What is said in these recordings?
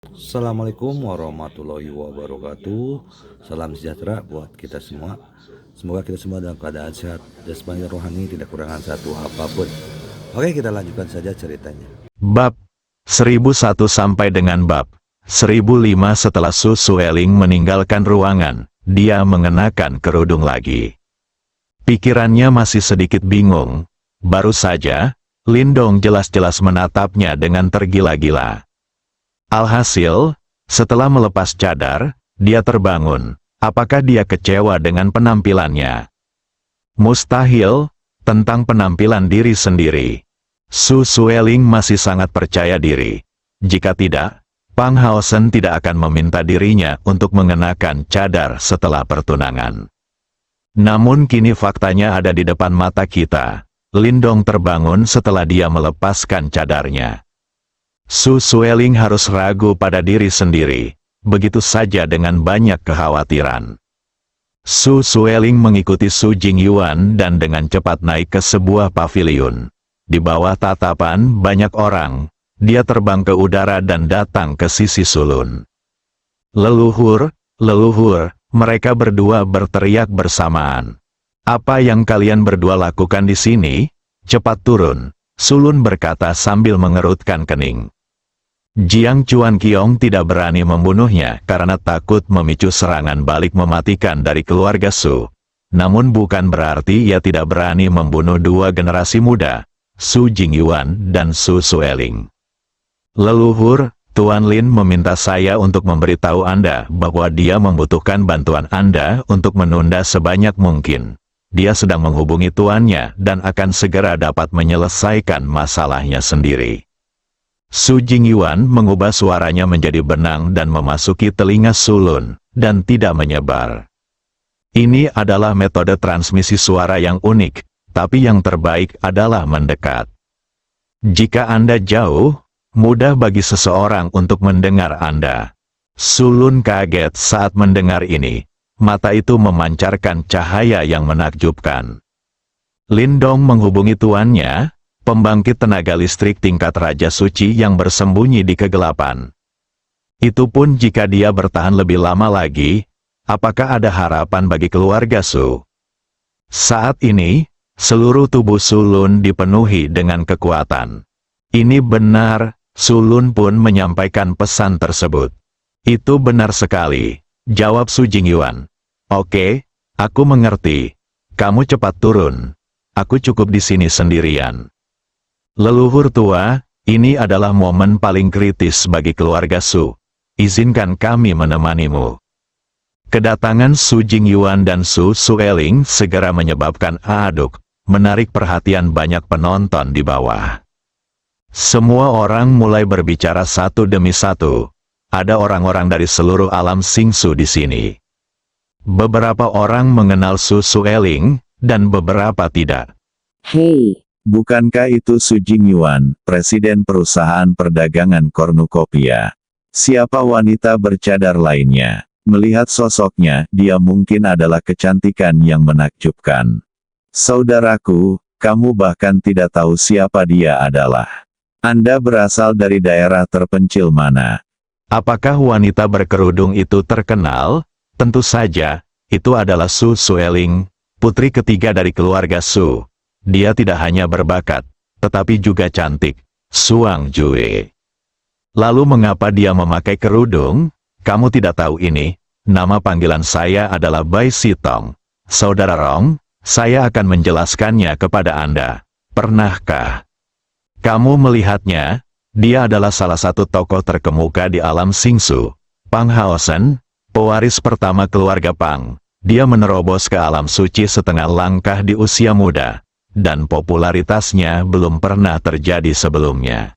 Assalamualaikum warahmatullahi wabarakatuh. Salam sejahtera buat kita semua. Semoga kita semua dalam keadaan sehat, jasmani rohani, tidak kurangan satu apapun. Oke, kita lanjutkan saja ceritanya. Bab 1001 sampai dengan bab 1005. Setelah Su Sueling meninggalkan ruangan, dia mengenakan kerudung lagi. Pikirannya masih sedikit bingung. Baru saja, Lindong jelas-jelas menatapnya dengan tergila-gila. Alhasil, setelah melepas cadar, dia terbangun. Apakah dia kecewa dengan penampilannya? Mustahil, tentang penampilan diri sendiri. Su Sueling masih sangat percaya diri. Jika tidak, Pang Haosen tidak akan meminta dirinya untuk mengenakan cadar setelah pertunangan. Namun kini faktanya ada di depan mata kita. Lindong terbangun setelah dia melepaskan cadarnya. Su Sueling harus ragu pada diri sendiri, begitu saja dengan banyak kekhawatiran. Su Sueling mengikuti Su Jingyuan dan dengan cepat naik ke sebuah paviliun. Di bawah tatapan banyak orang, dia terbang ke udara dan datang ke sisi sulun. Leluhur, leluhur, mereka berdua berteriak bersamaan. Apa yang kalian berdua lakukan di sini? Cepat turun, sulun berkata sambil mengerutkan kening. Jiang Chuan Qiong tidak berani membunuhnya karena takut memicu serangan balik mematikan dari keluarga Su. Namun bukan berarti ia tidak berani membunuh dua generasi muda, Su Jingyuan dan Su Sueling. Leluhur, Tuan Lin meminta saya untuk memberitahu Anda bahwa dia membutuhkan bantuan Anda untuk menunda sebanyak mungkin. Dia sedang menghubungi tuannya dan akan segera dapat menyelesaikan masalahnya sendiri. Su Jingyuan mengubah suaranya menjadi benang dan memasuki telinga sulun, dan tidak menyebar. Ini adalah metode transmisi suara yang unik, tapi yang terbaik adalah mendekat. Jika Anda jauh, mudah bagi seseorang untuk mendengar Anda. Sulun kaget saat mendengar ini. Mata itu memancarkan cahaya yang menakjubkan. Lindong menghubungi tuannya, pembangkit tenaga listrik tingkat Raja Suci yang bersembunyi di kegelapan. Itu pun jika dia bertahan lebih lama lagi, apakah ada harapan bagi keluarga Su? Saat ini, seluruh tubuh Sulun dipenuhi dengan kekuatan. Ini benar, Sulun pun menyampaikan pesan tersebut. Itu benar sekali, jawab Su Jingyuan. Oke, aku mengerti. Kamu cepat turun. Aku cukup di sini sendirian. Leluhur tua, ini adalah momen paling kritis bagi keluarga Su. Izinkan kami menemanimu. Kedatangan Su Jingyuan dan Su Sueling segera menyebabkan aduk, menarik perhatian banyak penonton di bawah. Semua orang mulai berbicara satu demi satu. Ada orang-orang dari seluruh alam Xingsu di sini. Beberapa orang mengenal Su Sueling, dan beberapa tidak. Hei, bukankah itu Su Jingyuan, presiden perusahaan perdagangan kornukopiah? Siapa wanita bercadar lainnya? Melihat sosoknya, dia mungkin adalah kecantikan yang menakjubkan. Saudaraku, kamu bahkan tidak tahu siapa dia adalah. Anda berasal dari daerah terpencil mana? Apakah wanita berkerudung itu terkenal? Tentu saja, itu adalah Su Sueling, putri ketiga dari keluarga Su. Dia tidak hanya berbakat, tetapi juga cantik, Suang Jue. Lalu mengapa dia memakai kerudung? Kamu tidak tahu ini, nama panggilan saya adalah Bai Sitong. Saudara Rong, saya akan menjelaskannya kepada Anda. Pernahkah kamu melihatnya? Dia adalah salah satu tokoh terkemuka di alam Xingsu. Pang Haosen, pewaris pertama keluarga Pang. Dia menerobos ke alam suci setengah langkah di usia muda, dan popularitasnya belum pernah terjadi sebelumnya.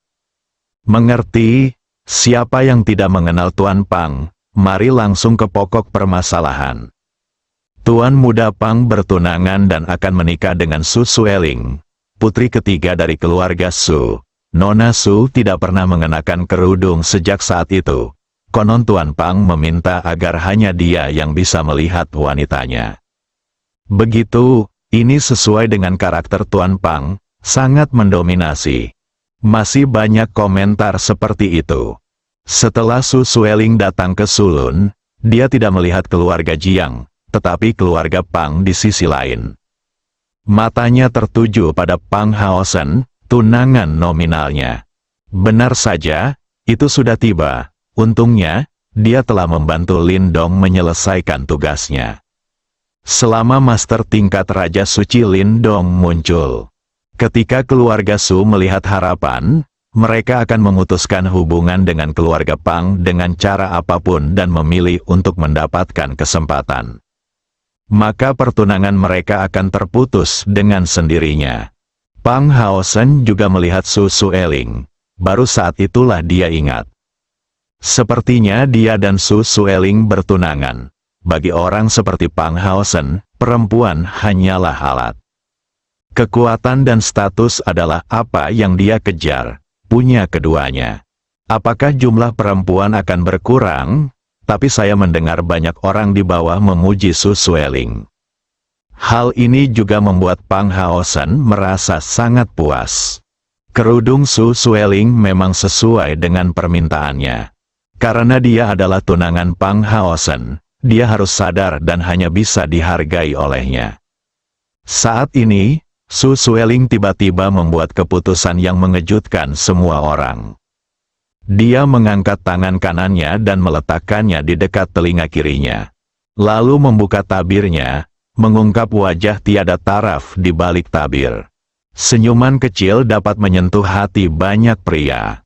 Mengerti? Siapa yang tidak mengenal Tuan Pang? Mari langsung ke pokok permasalahan. Tuan muda Pang bertunangan dan akan menikah dengan Su Sueling, putri ketiga dari keluarga Su. Nona Su tidak pernah mengenakan kerudung sejak saat itu. Konon Tuan Pang meminta agar hanya dia yang bisa melihat wanitanya. Begitu, ini sesuai dengan karakter Tuan Pang, sangat mendominasi. Masih banyak komentar seperti itu. Setelah Su Sueling datang ke Sulun, dia tidak melihat keluarga Jiang, tetapi keluarga Pang di sisi lain. Matanya tertuju pada Pang Haosen, tunangan nominalnya. Benar saja, itu sudah tiba. Untungnya, dia telah membantu Lin Dong menyelesaikan tugasnya. Selama master tingkat Raja Suci Lin Dong muncul. Ketika keluarga Su melihat harapan, mereka akan memutuskan hubungan dengan keluarga Pang dengan cara apapun dan memilih untuk mendapatkan kesempatan. Maka pertunangan mereka akan terputus dengan sendirinya. Pang Haosen juga melihat Su Sueling. Baru saat itulah dia ingat. Sepertinya dia dan Su Sueling bertunangan. Bagi orang seperti Pang Haosen, perempuan hanyalah alat. Kekuatan dan status adalah apa yang dia kejar. Punya keduanya. Apakah jumlah perempuan akan berkurang? Tapi saya mendengar banyak orang di bawah memuji Su Sueling. Hal ini juga membuat Pang Haosen merasa sangat puas. Kerudung Su Sueling memang sesuai dengan permintaannya. Karena dia adalah tunangan Pang Haosen, dia harus sadar dan hanya bisa dihargai olehnya. Saat ini, Su Sueling tiba-tiba membuat keputusan yang mengejutkan semua orang. Dia mengangkat tangan kanannya dan meletakkannya di dekat telinga kirinya. Lalu membuka tabirnya, mengungkap wajah tiada taraf di balik tabir. Senyuman kecil dapat menyentuh hati banyak pria.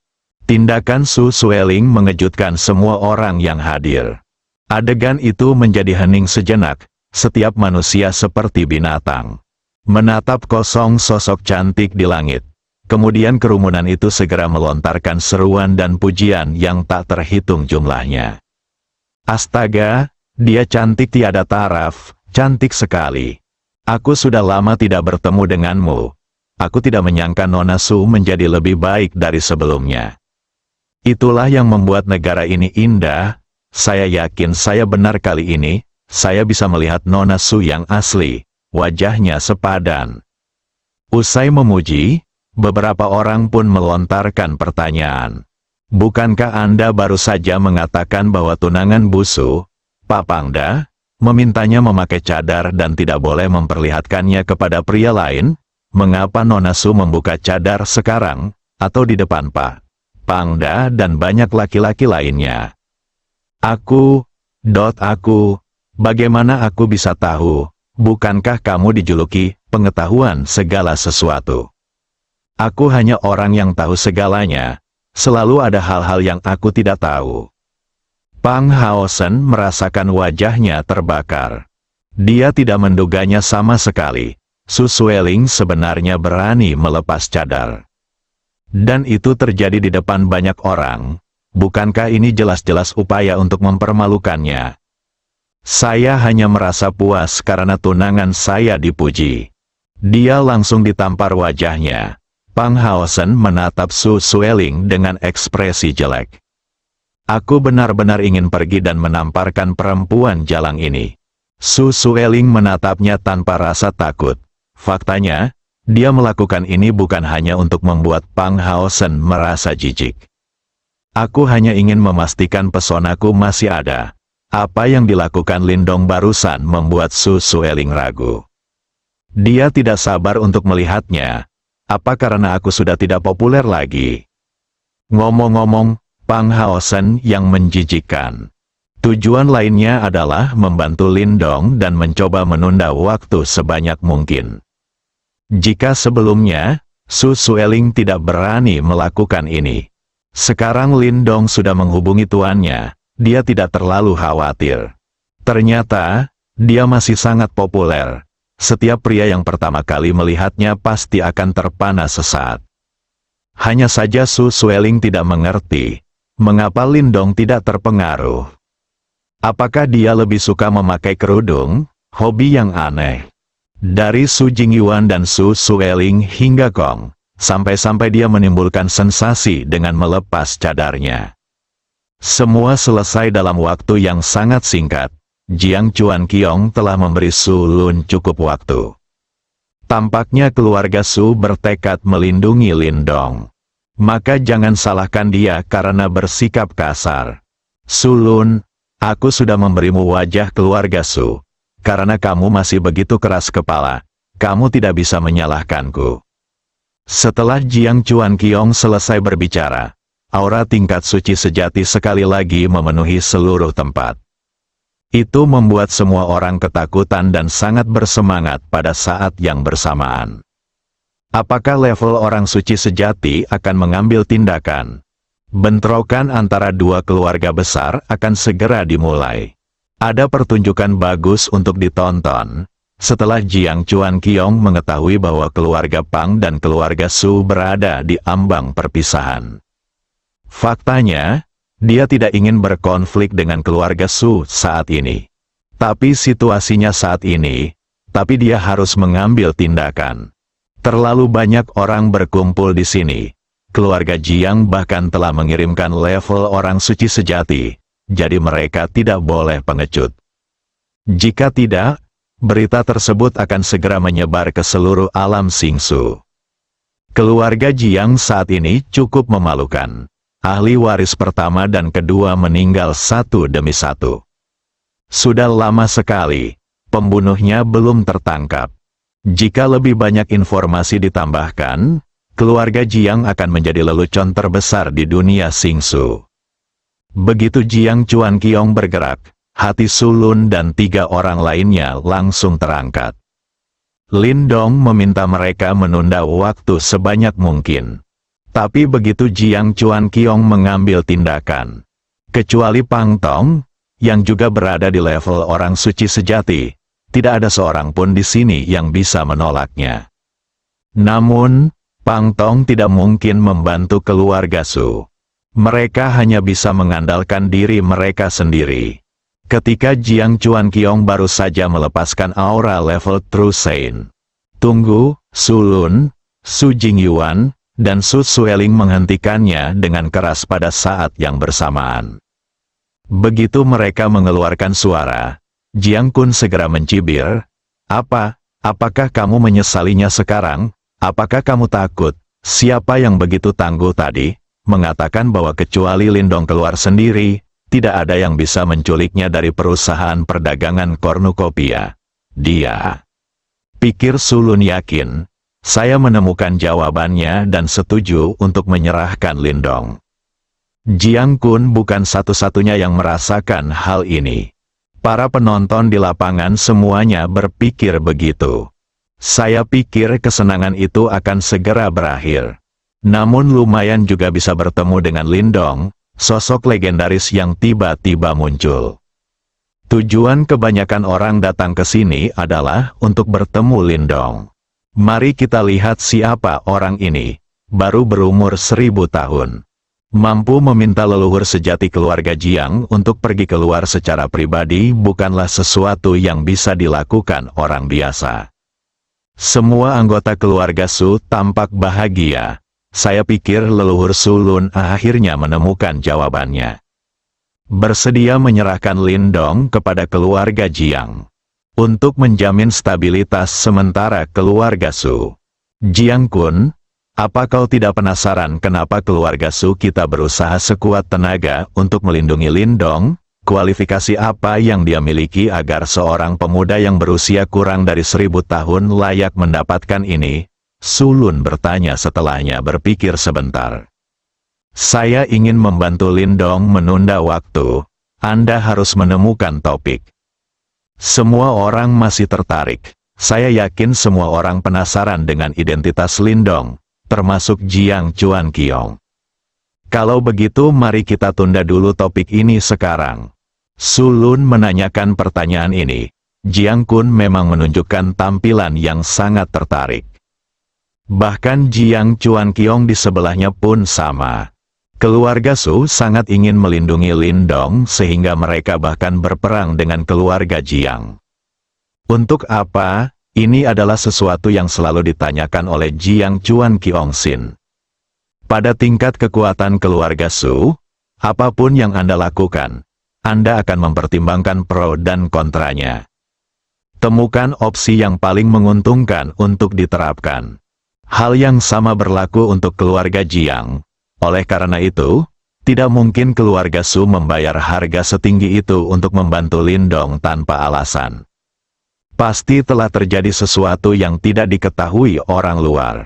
Tindakan Su Sueling mengejutkan semua orang yang hadir. Adegan itu menjadi hening sejenak, setiap manusia seperti binatang. Menatap kosong sosok cantik di langit. Kemudian kerumunan itu segera melontarkan seruan dan pujian yang tak terhitung jumlahnya. Astaga, dia cantik tiada taraf, cantik sekali. Aku sudah lama tidak bertemu denganmu. Aku tidak menyangka Nona Su menjadi lebih baik dari sebelumnya. Itulah yang membuat negara ini indah. Saya yakin saya benar kali ini, saya bisa melihat Nona Su yang asli. Wajahnya sepadan. Usai memuji, beberapa orang pun melontarkan pertanyaan. Bukankah Anda baru saja mengatakan bahwa tunangan Busu, Pak Pangda, memintanya memakai cadar dan tidak boleh memperlihatkannya kepada pria lain? Mengapa Nona Su membuka cadar sekarang, atau di depan Pak Pangda dan banyak laki-laki lainnya? Bagaimana aku bisa tahu? Bukankah kamu dijuluki pengetahuan segala sesuatu? Aku hanya orang yang tahu segalanya. Selalu ada hal-hal yang aku tidak tahu. Pang Haosen merasakan wajahnya terbakar. Dia tidak menduganya sama sekali. Su Sueling sebenarnya berani melepas cadar. Dan itu terjadi di depan banyak orang. Bukankah ini jelas-jelas upaya untuk mempermalukannya? Saya hanya merasa puas karena tunangan saya dipuji. Dia langsung ditampar wajahnya. Pang Haosen menatap Su Sueling dengan ekspresi jelek. Aku benar-benar ingin pergi dan menamparkan perempuan jalang ini. Su Sueling menatapnya tanpa rasa takut. Faktanya, dia melakukan ini bukan hanya untuk membuat Pang Haosen merasa jijik. Aku hanya ingin memastikan pesonaku masih ada. Apa yang dilakukan Lin Dong barusan membuat Su Sueling ragu. Dia tidak sabar untuk melihatnya. Apa karena aku sudah tidak populer lagi? Ngomong-ngomong, Pang Haosen yang menjijikkan. Tujuan lainnya adalah membantu Lin Dong dan mencoba menunda waktu sebanyak mungkin. Jika sebelumnya, Su Sueling tidak berani melakukan ini. Sekarang Lin Dong sudah menghubungi tuannya. Dia tidak terlalu khawatir. Ternyata, dia masih sangat populer. Setiap pria yang pertama kali melihatnya pasti akan terpana sesaat. Hanya saja Su Sueling tidak mengerti, mengapa Lin Dong tidak terpengaruh. Apakah dia lebih suka memakai kerudung? Hobi yang aneh. Dari Su Jingyuan dan Su Sueling hingga Gong, sampai-sampai dia menimbulkan sensasi dengan melepas cadarnya. Semua selesai dalam waktu yang sangat singkat. Jiang Chuan Qiong telah memberi Su Lun cukup waktu. Tampaknya keluarga Su bertekad melindungi Lin Dong. Maka jangan salahkan dia karena bersikap kasar. Sulun, aku sudah memberimu wajah keluarga Su. Karena kamu masih begitu keras kepala, kamu tidak bisa menyalahkanku. Setelah Jiang Chuanqiong selesai berbicara, aura tingkat suci sejati sekali lagi memenuhi seluruh tempat. Itu membuat semua orang ketakutan dan sangat bersemangat pada saat yang bersamaan. Apakah level orang suci sejati akan mengambil tindakan? Bentrokan antara dua keluarga besar akan segera dimulai. Ada pertunjukan bagus untuk ditonton. Setelah Jiang Chuanqiong mengetahui bahwa keluarga Pang dan keluarga Su berada di ambang perpisahan. Faktanya, dia tidak ingin berkonflik dengan keluarga Su saat ini. Tapi situasinya saat ini, tapi dia harus mengambil tindakan. Terlalu banyak orang berkumpul di sini. Keluarga Jiang bahkan telah mengirimkan level orang suci sejati, jadi mereka tidak boleh pengecut. Jika tidak, berita tersebut akan segera menyebar ke seluruh alam Xingsu. Keluarga Jiang saat ini cukup memalukan. Ahli waris pertama dan kedua meninggal satu demi satu. Sudah lama sekali, pembunuhnya belum tertangkap. Jika lebih banyak informasi ditambahkan, keluarga Jiang akan menjadi lelucon terbesar di dunia Xingsu. Begitu Jiang Chuanqiong bergerak, hati Sulun dan 3 orang lainnya langsung terangkat. Lindong meminta mereka menunda waktu sebanyak mungkin. Tapi begitu Jiang Chuanqiong mengambil tindakan, kecuali Pang Tong, yang juga berada di level orang suci sejati, tidak ada seorang pun di sini yang bisa menolaknya. Namun, Pang Tong tidak mungkin membantu keluarga Su. Mereka hanya bisa mengandalkan diri mereka sendiri. Ketika Jiang Chuanqiong baru saja melepaskan aura level True Saint. Tunggu, Sulun, Su Jingyuan, dan Su Sueling menghentikannya dengan keras pada saat yang bersamaan. Begitu mereka mengeluarkan suara, Jiang Kun segera mencibir, apakah kamu menyesalinya sekarang? Apakah kamu takut? Siapa yang begitu tangguh tadi, mengatakan bahwa kecuali Lindong keluar sendiri, tidak ada yang bisa menculiknya dari perusahaan perdagangan kornukopia. Dia. Pikir Sulun yakin, saya menemukan jawabannya dan setuju untuk menyerahkan Lindong. Jiang Kun bukan satu-satunya yang merasakan hal ini. Para penonton di lapangan semuanya berpikir begitu. Saya pikir kesenangan itu akan segera berakhir. Namun lumayan juga bisa bertemu dengan Lindong, sosok legendaris yang tiba-tiba muncul. Tujuan kebanyakan orang datang ke sini adalah untuk bertemu Lindong. Mari kita lihat siapa orang ini, baru berumur 1000 tahun. Mampu meminta leluhur sejati keluarga Jiang untuk pergi keluar secara pribadi bukanlah sesuatu yang bisa dilakukan orang biasa. Semua anggota keluarga Su tampak bahagia. Saya pikir leluhur Sulun akhirnya menemukan jawabannya. Bersedia menyerahkan Lindong kepada keluarga Jiang. Untuk menjamin stabilitas sementara keluarga Su. Jiang Kun, apa kau tidak penasaran kenapa keluarga Su kita berusaha sekuat tenaga untuk melindungi Lindong? Kualifikasi apa yang dia miliki agar seorang pemuda yang berusia kurang dari 1000 tahun layak mendapatkan ini? Sulun bertanya setelahnya berpikir sebentar. Saya ingin membantu Lindong menunda waktu. Anda harus menemukan topik. Semua orang masih tertarik. Saya yakin semua orang penasaran dengan identitas Lindong, termasuk Jiang Chuanqiong. Kalau begitu mari kita tunda dulu topik ini sekarang. Sulun menanyakan pertanyaan ini. Jiang Kun memang menunjukkan tampilan yang sangat tertarik. Bahkan Jiang Chuanqiong di sebelahnya pun sama. Keluarga Su sangat ingin melindungi Lindong sehingga mereka bahkan berperang dengan keluarga Jiang. Untuk apa? Ini adalah sesuatu yang selalu ditanyakan oleh Jiang Chuanqiong Sin. Pada tingkat kekuatan keluarga Su, apapun yang Anda lakukan, Anda akan mempertimbangkan pro dan kontranya. Temukan opsi yang paling menguntungkan untuk diterapkan. Hal yang sama berlaku untuk keluarga Jiang. Oleh karena itu, tidak mungkin keluarga Su membayar harga setinggi itu untuk membantu Lindong tanpa alasan. Pasti telah terjadi sesuatu yang tidak diketahui orang luar.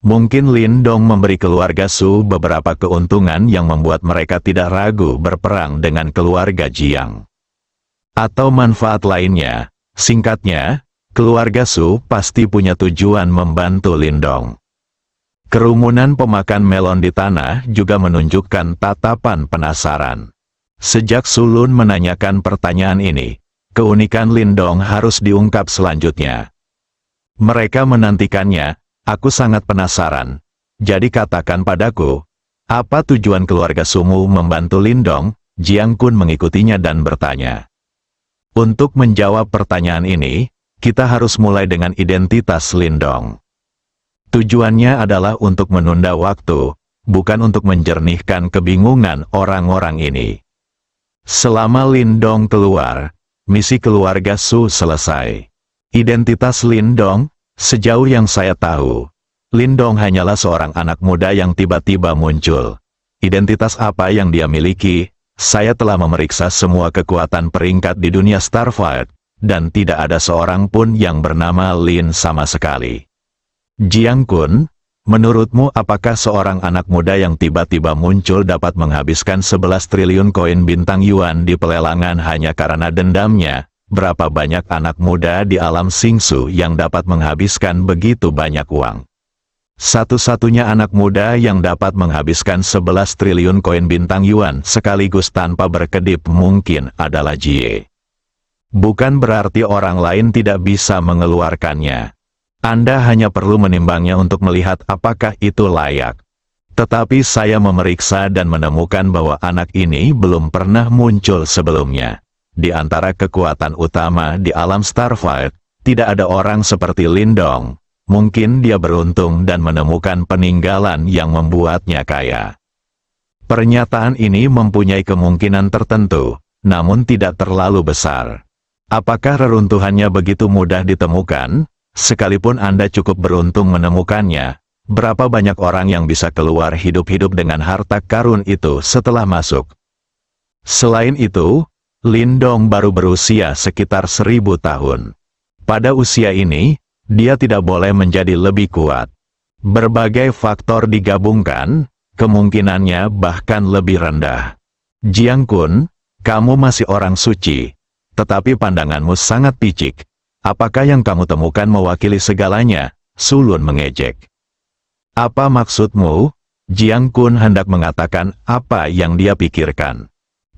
Mungkin Lindong memberi keluarga Su beberapa keuntungan yang membuat mereka tidak ragu berperang dengan keluarga Jiang. Atau manfaat lainnya, singkatnya, keluarga Su pasti punya tujuan membantu Lindong. Kerumunan pemakan melon di tanah juga menunjukkan tatapan penasaran. Sejak Sulun menanyakan pertanyaan ini, keunikan Lindong harus diungkap selanjutnya. Mereka menantikannya, aku sangat penasaran. Jadi katakan padaku, apa tujuan keluarga Sumu membantu Lindong? Jiang Kun mengikutinya dan bertanya. Untuk menjawab pertanyaan ini, kita harus mulai dengan identitas Lindong. Tujuannya adalah untuk menunda waktu, bukan untuk menjernihkan kebingungan orang-orang ini. Selama Lindong keluar, misi keluarga Su selesai. Identitas Lindong, sejauh yang saya tahu, Lindong hanyalah seorang anak muda yang tiba-tiba muncul. Identitas apa yang dia miliki? Saya telah memeriksa semua kekuatan peringkat di dunia Starfight, dan tidak ada seorang pun yang bernama Lin sama sekali. Jiang Kun, menurutmu apakah seorang anak muda yang tiba-tiba muncul dapat menghabiskan 11 triliun koin bintang yuan di pelelangan hanya karena dendamnya? Berapa banyak anak muda di alam Singsu yang dapat menghabiskan begitu banyak uang? Satu-satunya anak muda yang dapat menghabiskan 11 triliun koin bintang yuan sekaligus tanpa berkedip mungkin adalah Jie. Bukan berarti orang lain tidak bisa mengeluarkannya. Anda hanya perlu menimbangnya untuk melihat apakah itu layak. Tetapi saya memeriksa dan menemukan bahwa anak ini belum pernah muncul sebelumnya. Di antara kekuatan utama di alam Starfight, tidak ada orang seperti Lindong. Mungkin dia beruntung dan menemukan peninggalan yang membuatnya kaya. Pernyataan ini mempunyai kemungkinan tertentu, namun tidak terlalu besar. Apakah reruntuhannya begitu mudah ditemukan? Sekalipun Anda cukup beruntung menemukannya, berapa banyak orang yang bisa keluar hidup-hidup dengan harta karun itu setelah masuk? Selain itu, Lindong baru berusia sekitar 1000 tahun. Pada usia ini, dia tidak boleh menjadi lebih kuat. Berbagai faktor digabungkan, kemungkinannya bahkan lebih rendah. Jiang Kun, kamu masih orang suci, tetapi pandanganmu sangat picik. Apakah yang kamu temukan mewakili segalanya? Sulun mengejek. Apa maksudmu? Jiang Kun hendak mengatakan apa yang dia pikirkan.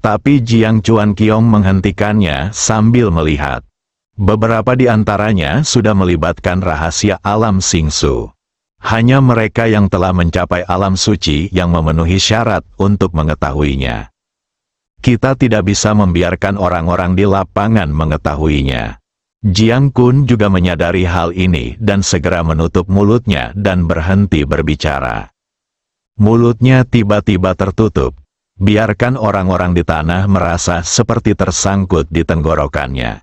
Tapi Jiang Chuan Kiong menghentikannya sambil melihat. Beberapa di antaranya sudah melibatkan rahasia alam Singsu. Hanya mereka yang telah mencapai alam suci yang memenuhi syarat untuk mengetahuinya. Kita tidak bisa membiarkan orang-orang di lapangan mengetahuinya. Jiang Kun juga menyadari hal ini dan segera menutup mulutnya dan berhenti berbicara. Mulutnya tiba-tiba tertutup. Biarkan orang-orang di tanah merasa seperti tersangkut di tenggorokannya.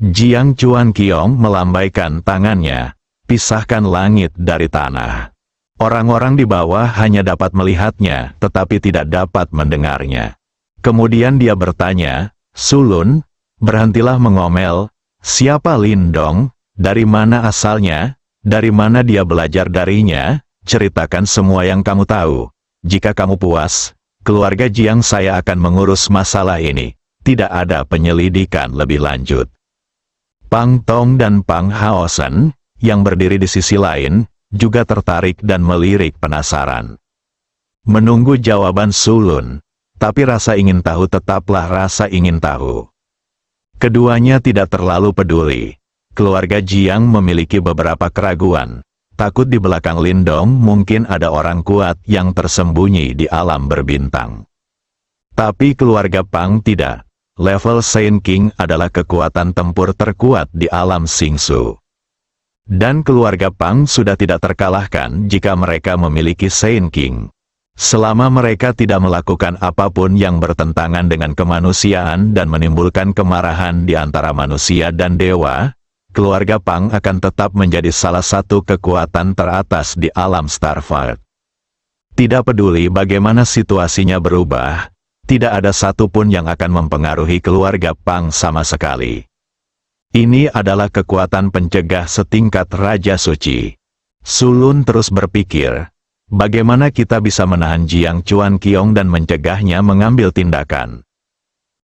Jiang Chuan Kiong melambaikan tangannya, pisahkan langit dari tanah. Orang-orang di bawah hanya dapat melihatnya, tetapi tidak dapat mendengarnya. Kemudian dia bertanya, Sulun, berhentilah mengomel. Siapa Lindong? Dari mana asalnya? Dari mana dia belajar darinya? Ceritakan semua yang kamu tahu. Jika kamu puas, keluarga Jiang saya akan mengurus masalah ini. Tidak ada penyelidikan lebih lanjut. Pang Tong dan Pang Haosen, yang berdiri di sisi lain, juga tertarik dan melirik penasaran. Menunggu jawaban Sulun, tapi rasa ingin tahu tetaplah rasa ingin tahu. Keduanya tidak terlalu peduli. Keluarga Jiang memiliki beberapa keraguan. Takut di belakang Lindong mungkin ada orang kuat yang tersembunyi di alam berbintang. Tapi keluarga Pang tidak. Level Saint King adalah kekuatan tempur terkuat di alam Singsu. Dan keluarga Pang sudah tidak terkalahkan jika mereka memiliki Saint King. Selama mereka tidak melakukan apapun yang bertentangan dengan kemanusiaan dan menimbulkan kemarahan di antara manusia dan dewa, keluarga Pang akan tetap menjadi salah satu kekuatan teratas di alam Starfight. Tidak peduli bagaimana situasinya berubah, tidak ada satupun yang akan mempengaruhi keluarga Pang sama sekali. Ini adalah kekuatan pencegah setingkat Raja Suci. Sulun terus berpikir, bagaimana kita bisa menahan Jiang Chuan Qiong dan mencegahnya mengambil tindakan.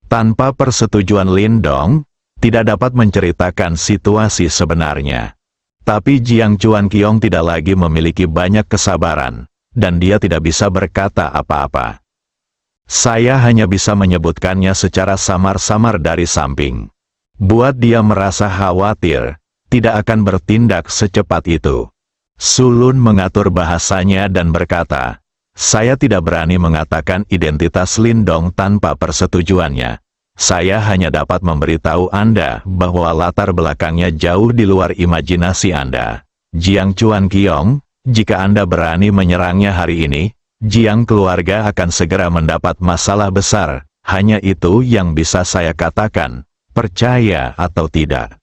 Tanpa persetujuan Lindong, tidak dapat menceritakan situasi sebenarnya. Tapi Jiang Chuan Qiong tidak lagi memiliki banyak kesabaran, dan dia tidak bisa berkata apa-apa. Saya hanya bisa menyebutkannya secara samar-samar dari samping. Buat dia merasa khawatir, tidak akan bertindak secepat itu. Sulun mengatur bahasanya dan berkata, saya tidak berani mengatakan identitas Lindong tanpa persetujuannya. Saya hanya dapat memberitahu Anda bahwa latar belakangnya jauh di luar imajinasi Anda. Jiang Chuan Qiong, jika Anda berani menyerangnya hari ini, Jiang keluarga akan segera mendapat masalah besar. Hanya itu yang bisa saya katakan, percaya atau tidak.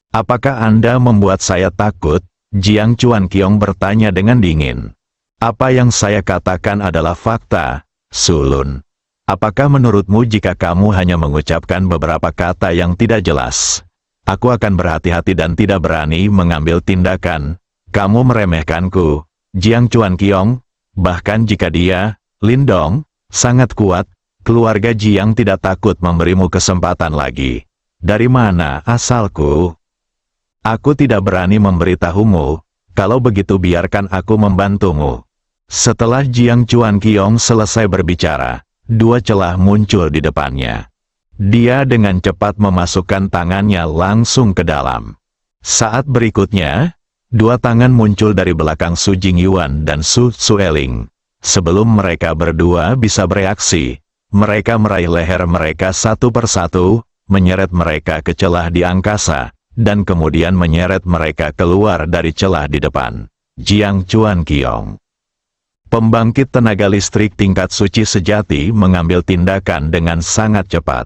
Apakah Anda membuat saya takut? Jiang Chuan Qiong bertanya dengan dingin. Apa yang saya katakan adalah fakta, Sulun. Apakah menurutmu jika kamu hanya mengucapkan beberapa kata yang tidak jelas, aku akan berhati-hati dan tidak berani mengambil tindakan? Kamu meremehkanku, Jiang Chuan Qiong. Bahkan jika dia, Lindong, sangat kuat, keluarga Jiang tidak takut memberimu kesempatan lagi. Dari mana asalku? Aku tidak berani memberitahumu, kalau begitu biarkan aku membantumu. Setelah Jiang Chuan Qiong selesai berbicara, dua celah muncul di depannya. Dia dengan cepat memasukkan tangannya langsung ke dalam. Saat berikutnya, dua tangan muncul dari belakang Su Jingyuan dan Su Sueling. Sebelum mereka berdua bisa bereaksi, mereka meraih leher mereka satu persatu, menyeret mereka ke celah di angkasa, dan kemudian menyeret mereka keluar dari celah di depan. Jiang Chuan Qiong. Pembangkit tenaga listrik tingkat suci sejati mengambil tindakan dengan sangat cepat.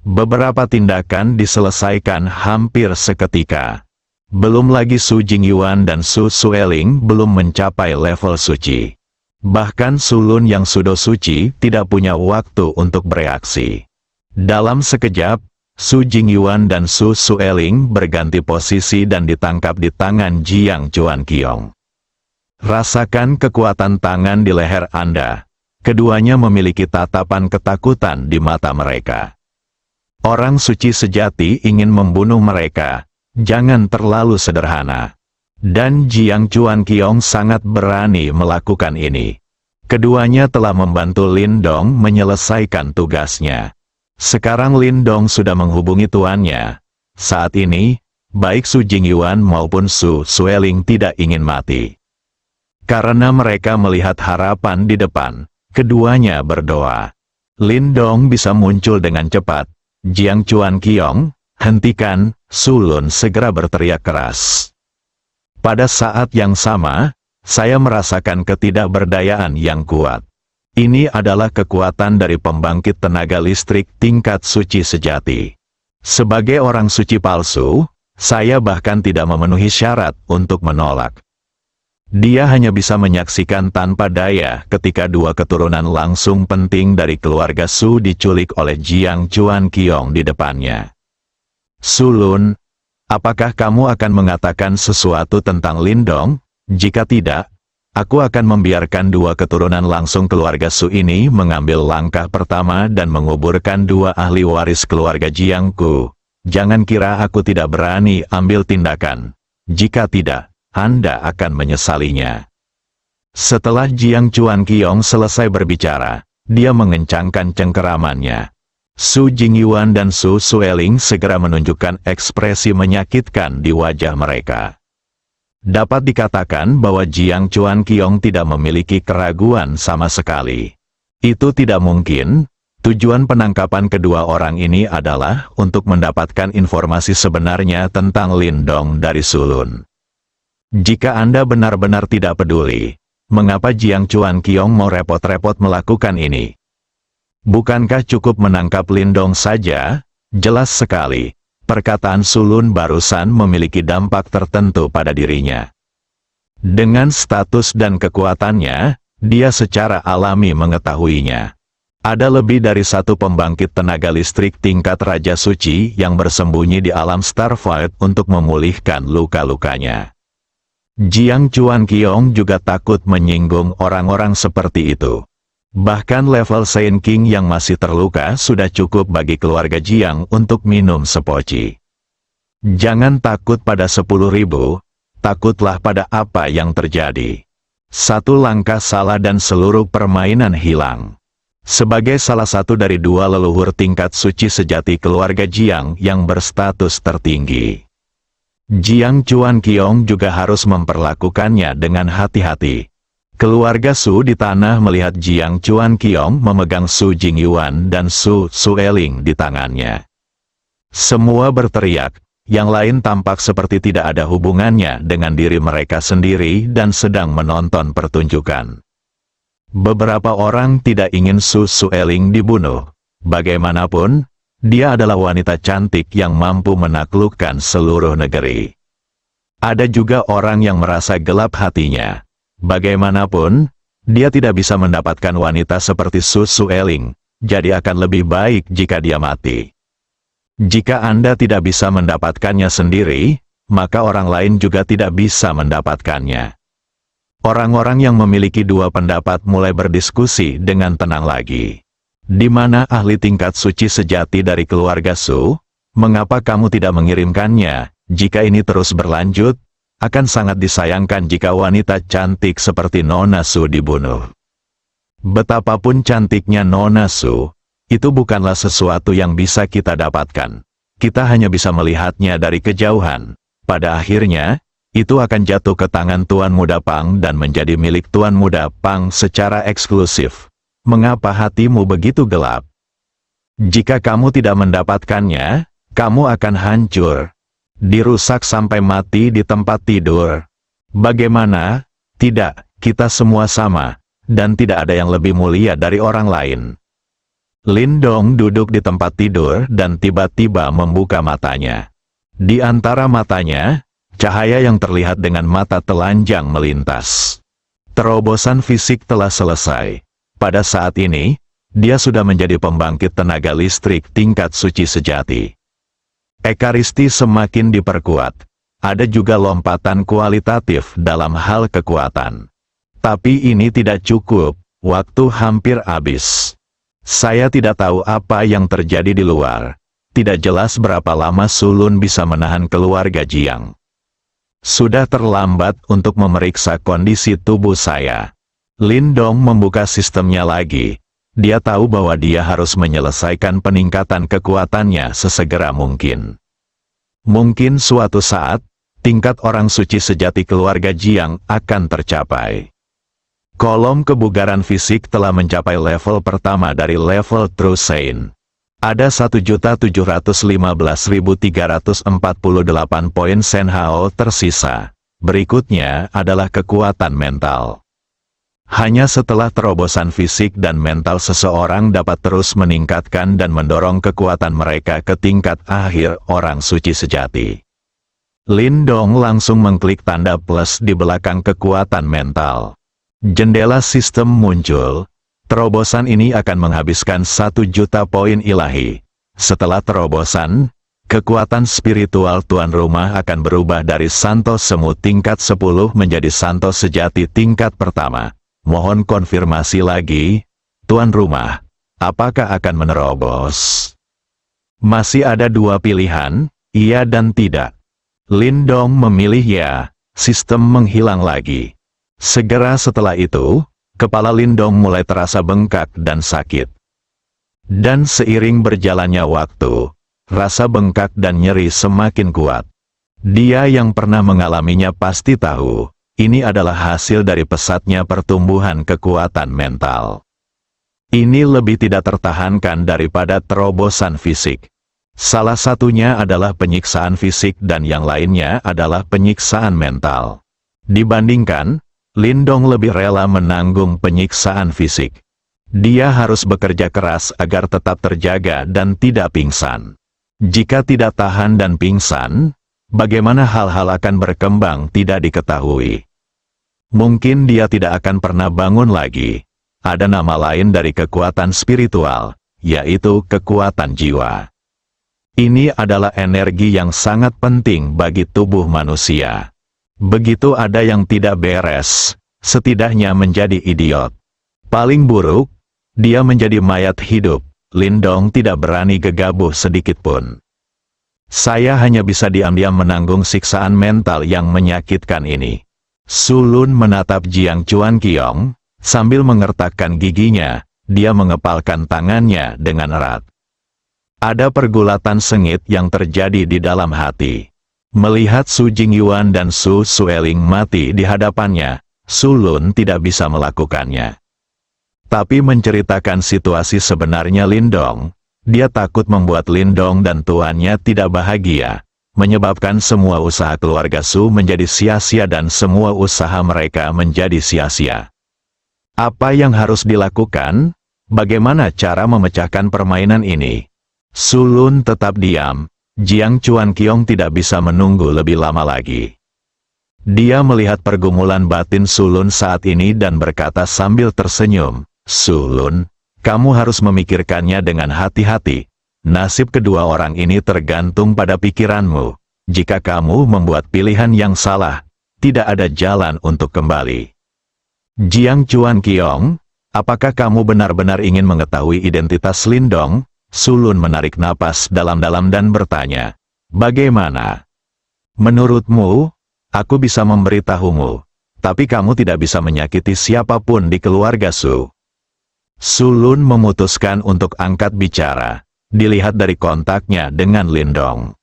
Beberapa tindakan diselesaikan hampir seketika. Belum lagi Su Jingyuan dan Su Sueling belum mencapai level suci. Bahkan Sulun yang sudah suci tidak punya waktu untuk bereaksi. Dalam sekejap, Su Jingyuan dan Su Sueling berganti posisi dan ditangkap di tangan Jiang Chuan Qiong. Rasakan kekuatan tangan di leher Anda. Keduanya memiliki tatapan ketakutan di mata mereka. Orang suci sejati ingin membunuh mereka. Jangan terlalu sederhana. Dan Jiang Chuan Qiong sangat berani melakukan ini. Keduanya telah membantu Lindong menyelesaikan tugasnya. Sekarang Lindong sudah menghubungi tuannya. Saat ini, baik Su Jingyuan maupun Su Sueling tidak ingin mati. Karena mereka melihat harapan di depan, keduanya berdoa. Lindong bisa muncul dengan cepat. Jiang Chuan Qiong, hentikan! Sulun segera berteriak keras. Pada saat yang sama, saya merasakan ketidakberdayaan yang kuat. Ini adalah kekuatan dari pembangkit tenaga listrik tingkat suci sejati. Sebagai orang suci palsu, saya bahkan tidak memenuhi syarat untuk menolak. Dia hanya bisa menyaksikan tanpa daya ketika dua keturunan langsung penting dari keluarga Su diculik oleh Jiang Chuan Qiong di depannya. Sulun, apakah kamu akan mengatakan sesuatu tentang Lindong? Jika tidak, aku akan membiarkan dua keturunan langsung keluarga Su ini mengambil langkah pertama dan menguburkan dua ahli waris keluarga Jiangku. Jangan kira aku tidak berani ambil tindakan. Jika tidak, Anda akan menyesalinya. Setelah Jiang Chuan Qiong selesai berbicara, dia mengencangkan cengkeramannya. Su Jingyuan dan Su Sueling segera menunjukkan ekspresi menyakitkan di wajah mereka. Dapat dikatakan bahwa Jiang Chuan Qiong tidak memiliki keraguan sama sekali. Itu tidak mungkin. Tujuan penangkapan kedua orang ini adalah untuk mendapatkan informasi sebenarnya tentang Lindong dari Sulun. Jika Anda benar-benar tidak peduli, mengapa Jiang Chuan Qiong mau repot-repot melakukan ini? Bukankah cukup menangkap Lindong saja? Jelas sekali, perkataan Sulun barusan memiliki dampak tertentu pada dirinya. Dengan status dan kekuatannya, dia secara alami mengetahuinya. Ada lebih dari satu pembangkit tenaga listrik tingkat Raja Suci yang bersembunyi di alam Starfield untuk memulihkan luka-lukanya. Jiang Chuanqiong juga takut menyinggung orang-orang seperti itu. Bahkan level Saiyan King yang masih terluka sudah cukup bagi keluarga Jiang untuk minum sepoci. Jangan takut pada 10.000, takutlah pada apa yang terjadi. Satu langkah salah dan seluruh permainan hilang. Sebagai salah satu dari dua leluhur tingkat suci sejati keluarga Jiang yang berstatus tertinggi, Jiang Chuanqiong juga harus memperlakukannya dengan hati-hati. Keluarga Su di tanah melihat Jiang Chuanqiong memegang Su Jingyuan dan Su Sueling di tangannya. Semua berteriak, yang lain tampak seperti tidak ada hubungannya dengan diri mereka sendiri dan sedang menonton pertunjukan. Beberapa orang tidak ingin Su Sueling dibunuh. Bagaimanapun, dia adalah wanita cantik yang mampu menaklukkan seluruh negeri. Ada juga orang yang merasa gelap hatinya. Bagaimanapun, dia tidak bisa mendapatkan wanita seperti Su Sueling, jadi akan lebih baik jika dia mati. Jika Anda tidak bisa mendapatkannya sendiri, maka orang lain juga tidak bisa mendapatkannya. Orang-orang yang memiliki dua pendapat mulai berdiskusi dengan tenang lagi. Di mana ahli tingkat suci sejati dari keluarga Su? Mengapa kamu tidak mengirimkannya? Jika ini terus berlanjut, akan sangat disayangkan jika wanita cantik seperti Nona Su dibunuh. Betapapun cantiknya Nona Su, itu bukanlah sesuatu yang bisa kita dapatkan. Kita hanya bisa melihatnya dari kejauhan. Pada akhirnya, itu akan jatuh ke tangan Tuan Muda Pang dan menjadi milik Tuan Muda Pang secara eksklusif. Mengapa hatimu begitu gelap? Jika kamu tidak mendapatkannya, kamu akan hancur. Dirusak sampai mati di tempat tidur. Bagaimana? Tidak, kita semua sama, dan tidak ada yang lebih mulia dari orang lain. Lin Dong duduk di tempat tidur dan tiba-tiba membuka matanya. Di antara matanya, cahaya yang terlihat dengan mata telanjang melintas. Terobosan fisik telah selesai. Pada saat ini, dia sudah menjadi pembangkit tenaga listrik tingkat suci sejati. Ekaristi semakin diperkuat. Ada juga lompatan kualitatif dalam hal kekuatan. Tapi ini tidak cukup, waktu hampir habis. Saya tidak tahu apa yang terjadi di luar. Tidak jelas berapa lama Sulun bisa menahan keluarga Jiang. Sudah terlambat untuk memeriksa kondisi tubuh saya. Lin Dong membuka sistemnya lagi. Dia tahu bahwa dia harus menyelesaikan peningkatan kekuatannya sesegera mungkin. Mungkin suatu saat, tingkat orang suci sejati keluarga Jiang akan tercapai. Kolom kebugaran fisik telah mencapai level pertama dari level True Saiyan. Ada 1.715.348 poin Senhao tersisa. Berikutnya adalah kekuatan mental. Hanya setelah terobosan fisik dan mental seseorang dapat terus meningkatkan dan mendorong kekuatan mereka ke tingkat akhir orang suci sejati. Lin Dong langsung mengklik tanda plus di belakang kekuatan mental. Jendela sistem muncul. Terobosan ini akan menghabiskan 1 juta poin ilahi. Setelah terobosan, kekuatan spiritual tuan rumah akan berubah dari Santo Semu tingkat 10 menjadi Santo Sejati tingkat pertama. Mohon konfirmasi lagi, tuan rumah, apakah akan menerobos? Masih ada dua pilihan, iya dan tidak. Lin Dong memilih ya, sistem menghilang lagi. Segera setelah itu, kepala Lin Dong mulai terasa bengkak dan sakit. Dan seiring berjalannya waktu, rasa bengkak dan nyeri semakin kuat. Dia yang pernah mengalaminya pasti tahu, ini adalah hasil dari pesatnya pertumbuhan kekuatan mental. Ini lebih tidak tertahankan daripada terobosan fisik. Salah satunya adalah penyiksaan fisik dan yang lainnya adalah penyiksaan mental. Dibandingkan, Lin Dong lebih rela menanggung penyiksaan fisik. Dia harus bekerja keras agar tetap terjaga dan tidak pingsan. Jika tidak tahan dan pingsan, bagaimana hal-hal akan berkembang tidak diketahui. Mungkin dia tidak akan pernah bangun lagi. Ada nama lain dari kekuatan spiritual, yaitu kekuatan jiwa. Ini adalah energi yang sangat penting bagi tubuh manusia. Begitu ada yang tidak beres, setidaknya menjadi idiot. Paling buruk, dia menjadi mayat hidup. Lindong tidak berani gegabah sedikitpun. Saya hanya bisa diam-diam menanggung siksaan mental yang menyakitkan ini. Su Lun menatap Jiang Chuan Qiong, sambil mengertakkan giginya, dia mengepalkan tangannya dengan erat. Ada pergulatan sengit yang terjadi di dalam hati. Melihat Su Jingyuan dan Su Sueling mati di hadapannya, Su Lun tidak bisa melakukannya. Tapi menceritakan situasi sebenarnya Lindong, dia takut membuat Lindong dan tuannya tidak bahagia, menyebabkan semua usaha keluarga Su menjadi sia-sia dan semua usaha mereka menjadi sia-sia. Apa yang harus dilakukan? Bagaimana cara memecahkan permainan ini? Su Lun tetap diam. Jiang Chuan Qiong tidak bisa menunggu lebih lama lagi. Dia melihat pergumulan batin Su Lun saat ini dan berkata sambil tersenyum, "Su Lun, kamu harus memikirkannya dengan hati-hati. Nasib kedua orang ini tergantung pada pikiranmu. Jika kamu membuat pilihan yang salah, tidak ada jalan untuk kembali." Jiang Chuan Qiong, apakah kamu benar-benar ingin mengetahui identitas Lindong? Su Lun menarik napas dalam-dalam dan bertanya, "Bagaimana? Menurutmu, aku bisa memberitahumu, tapi kamu tidak bisa menyakiti siapapun di keluarga Su." Su Lun memutuskan untuk angkat bicara, dilihat dari kontaknya dengan Lindong.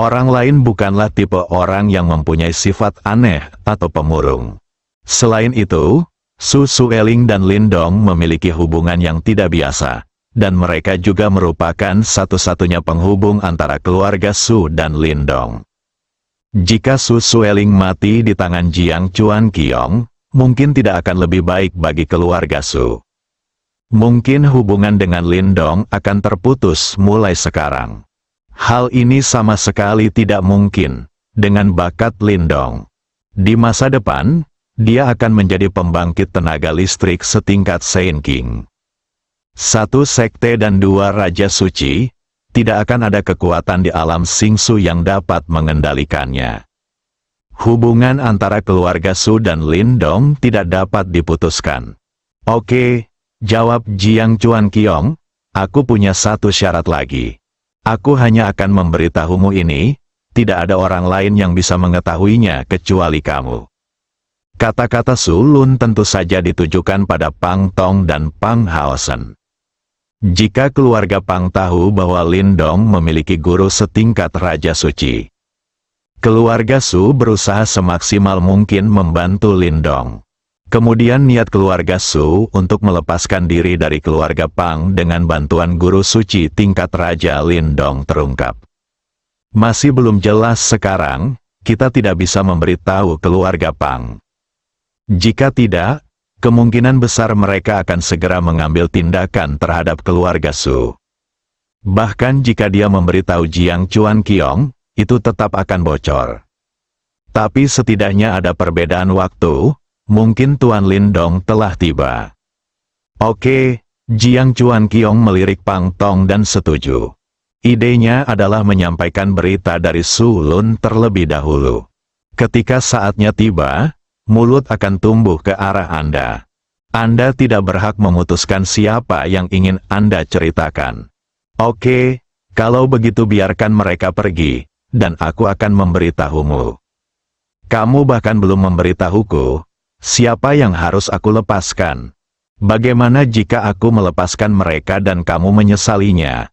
Orang lain bukanlah tipe orang yang mempunyai sifat aneh atau pemurung. Selain itu, Su Sueling dan Lindong memiliki hubungan yang tidak biasa. Dan mereka juga merupakan satu-satunya penghubung antara keluarga Su dan Lindong. Jika Su Sueling mati di tangan Jiang Chuan Qiong, mungkin tidak akan lebih baik bagi keluarga Su. Mungkin hubungan dengan Lindong akan terputus mulai sekarang. Hal ini sama sekali tidak mungkin dengan bakat Lindong. Di masa depan, dia akan menjadi pembangkit tenaga listrik setingkat Saint King. Satu sekte dan dua raja suci, tidak akan ada kekuatan di alam Xingsu yang dapat mengendalikannya. Hubungan antara keluarga Su dan Lindong tidak dapat diputuskan. Oke, jawab Jiang Chuan Qiong, aku punya satu syarat lagi. Aku hanya akan memberitahumu ini, tidak ada orang lain yang bisa mengetahuinya kecuali kamu. Kata-kata Su Lun tentu saja ditujukan pada Pang Tong dan Pang Haosen. Jika keluarga Pang tahu bahwa Lindong memiliki guru setingkat Raja Suci, keluarga Su berusaha semaksimal mungkin membantu Lindong. Kemudian niat keluarga Su untuk melepaskan diri dari keluarga Pang dengan bantuan guru suci tingkat Raja Lindong terungkap. Masih belum jelas sekarang, kita tidak bisa memberitahu keluarga Pang. Jika tidak, kemungkinan besar mereka akan segera mengambil tindakan terhadap keluarga Su. Bahkan jika dia memberitahu Jiang Chuan Qiong, itu tetap akan bocor. Tapi setidaknya ada perbedaan waktu, mungkin Tuan Lindong telah tiba. Oke, Jiang Chuan Qiong melirik Pang Tong dan setuju. Idenya adalah menyampaikan berita dari Su Lun terlebih dahulu. Ketika saatnya tiba, mulut akan tumbuh ke arah Anda. Anda tidak berhak memutuskan siapa yang ingin Anda ceritakan. Oke, kalau begitu biarkan mereka pergi, dan aku akan memberitahumu. Kamu bahkan belum memberitahuku, siapa yang harus aku lepaskan. Bagaimana jika aku melepaskan mereka dan kamu menyesalinya?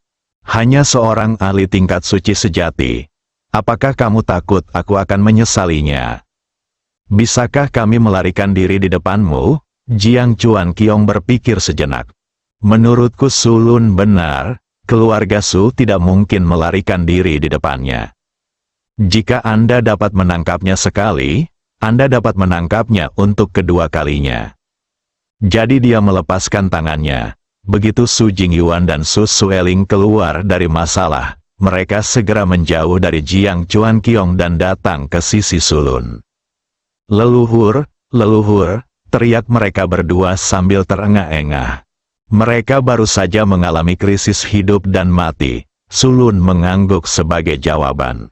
Hanya seorang ahli tingkat suci sejati. Apakah kamu takut aku akan menyesalinya? Bisakah kami melarikan diri di depanmu? Jiang Chuan Qiong berpikir sejenak. Menurutku Su Lun benar, keluarga Su tidak mungkin melarikan diri di depannya. Jika Anda dapat menangkapnya sekali, Anda dapat menangkapnya untuk kedua kalinya. Jadi dia melepaskan tangannya. Begitu Su Jingyuan dan Su Sueling keluar dari masalah, mereka segera menjauh dari Jiang Chuan Qiong dan datang ke sisi Su Lun. Leluhur, Leluhur, teriak mereka berdua sambil terengah-engah. Mereka baru saja mengalami krisis hidup dan mati. Su Lun mengangguk sebagai jawaban.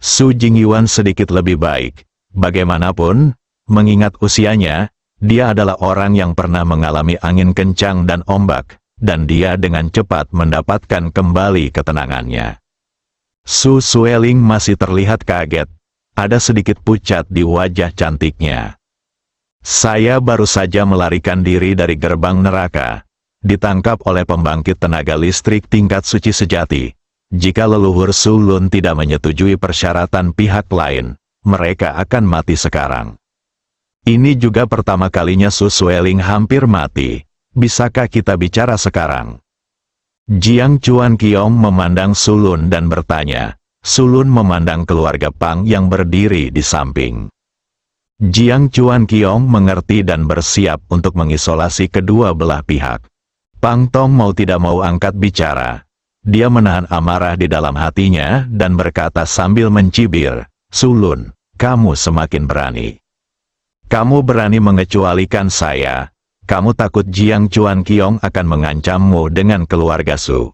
Su Jingyuan sedikit lebih baik. Bagaimanapun, mengingat usianya, dia adalah orang yang pernah mengalami angin kencang dan ombak, dan dia dengan cepat mendapatkan kembali ketenangannya. Su Sueling masih terlihat kaget. Ada sedikit pucat di wajah cantiknya. Saya baru saja melarikan diri dari gerbang neraka, ditangkap oleh pembangkit tenaga listrik tingkat suci sejati. Jika leluhur Su Lun tidak menyetujui persyaratan pihak lain, mereka akan mati sekarang. Ini juga pertama kalinya Su Sueling hampir mati. Bisakah kita bicara sekarang? Jiang Chuan Qiong memandang Su Lun dan bertanya. Su Lun memandang keluarga Pang yang berdiri di samping. Jiang Chuan Qiong mengerti dan bersiap untuk mengisolasi kedua belah pihak. Pang Tong mau tidak mau angkat bicara. Dia menahan amarah di dalam hatinya dan berkata sambil mencibir, Su Lun, kamu semakin berani. Kamu berani mengecualikan saya. Kamu takut Jiang Chuan Qiong akan mengancammu dengan keluarga Su.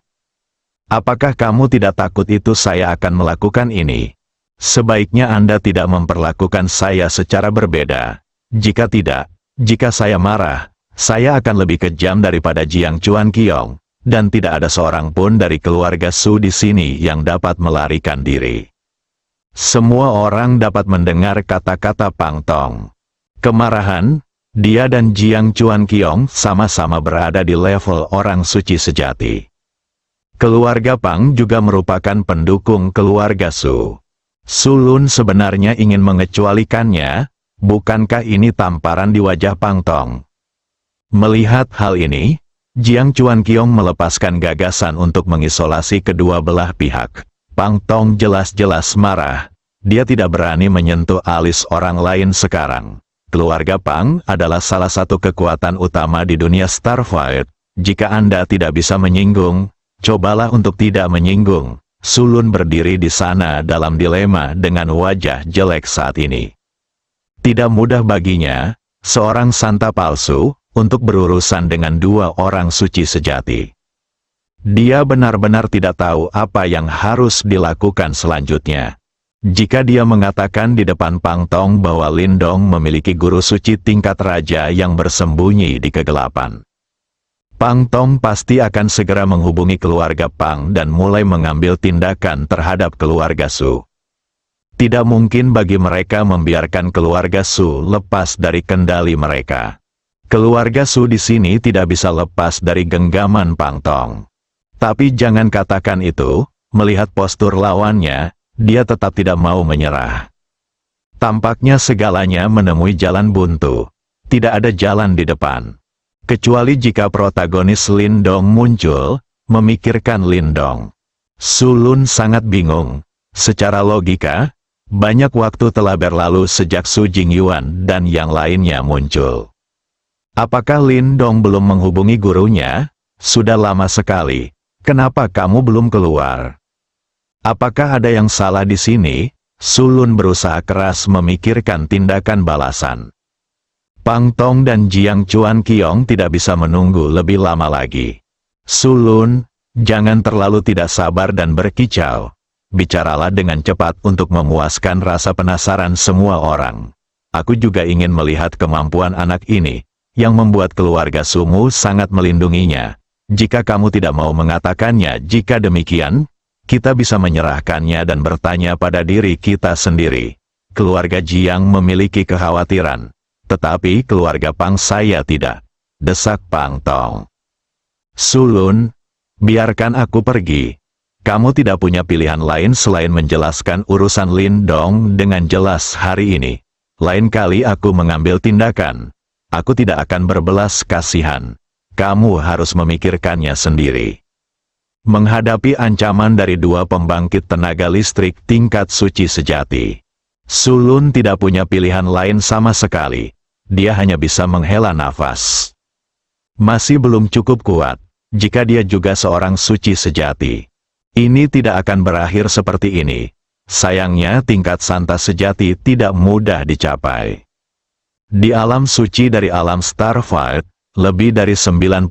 Apakah kamu tidak takut itu saya akan melakukan ini? Sebaiknya Anda tidak memperlakukan saya secara berbeda. Jika tidak, jika saya marah, saya akan lebih kejam daripada Jiang Chuan Qiong, dan tidak ada seorang pun dari keluarga Su di sini yang dapat melarikan diri. Semua orang dapat mendengar kata-kata Pang Tong. Kemarahan, dia dan Jiang Chuan Qiong sama-sama berada di level orang suci sejati. Keluarga Pang juga merupakan pendukung keluarga Su. Su Lun sebenarnya ingin mengecualikannya, bukankah ini tamparan di wajah Pang Tong? Melihat hal ini, Jiang Chuan Qiong melepaskan gagasan untuk mengisolasi kedua belah pihak. Pang Tong jelas-jelas marah. Dia tidak berani menyentuh alis orang lain sekarang. Keluarga Pang adalah salah satu kekuatan utama di dunia Starfight. Jika Anda tidak bisa menyinggung, cobalah untuk tidak menyinggung. Su Lun berdiri di sana dalam dilema dengan wajah jelek saat ini. Tidak mudah baginya, seorang santa palsu, untuk berurusan dengan dua orang suci sejati. Dia benar-benar tidak tahu apa yang harus dilakukan selanjutnya. Jika dia mengatakan di depan Pang Tong bahwa Lindong memiliki guru suci tingkat raja yang bersembunyi di kegelapan, Pang Tong pasti akan segera menghubungi keluarga Pang dan mulai mengambil tindakan terhadap keluarga Su. Tidak mungkin bagi mereka membiarkan keluarga Su lepas dari kendali mereka. Keluarga Su di sini tidak bisa lepas dari genggaman Pang Tong. Tapi jangan katakan itu, melihat postur lawannya, dia tetap tidak mau menyerah. Tampaknya segalanya menemui jalan buntu. Tidak ada jalan di depan. Kecuali jika protagonis Lindong muncul, memikirkan Lindong. Su Lun sangat bingung. Secara logika, banyak waktu telah berlalu sejak Su Jingyuan dan yang lainnya muncul. Apakah Lindong belum menghubungi gurunya? Sudah lama sekali. Kenapa kamu belum keluar? Apakah ada yang salah di sini? Su Lun berusaha keras memikirkan tindakan balasan. Pang Tong dan Jiang Chuan Qiong tidak bisa menunggu lebih lama lagi. Su Lun, jangan terlalu tidak sabar dan berkicau. Bicaralah dengan cepat untuk memuaskan rasa penasaran semua orang. Aku juga ingin melihat kemampuan anak ini, yang membuat keluarga Sumu sangat melindunginya. Jika kamu tidak mau mengatakannya, jika demikian, kita bisa menyerahkannya dan bertanya pada diri kita sendiri. Keluarga Jiang memiliki kekhawatiran. Tetapi keluarga Pang saya tidak. Desak Pang Tong. Su Lun, biarkan aku pergi. Kamu tidak punya pilihan lain selain menjelaskan urusan Lindong dengan jelas hari ini. Lain kali aku mengambil tindakan. Aku tidak akan berbelas kasihan. Kamu harus memikirkannya sendiri. Menghadapi ancaman dari dua pembangkit tenaga listrik tingkat suci sejati, Su Lun tidak punya pilihan lain sama sekali. Dia hanya bisa menghela nafas. Masih belum cukup kuat, jika dia juga seorang suci sejati. Ini tidak akan berakhir seperti ini. Sayangnya tingkat santa sejati tidak mudah dicapai. Di alam suci dari alam Starfight, lebih dari 90%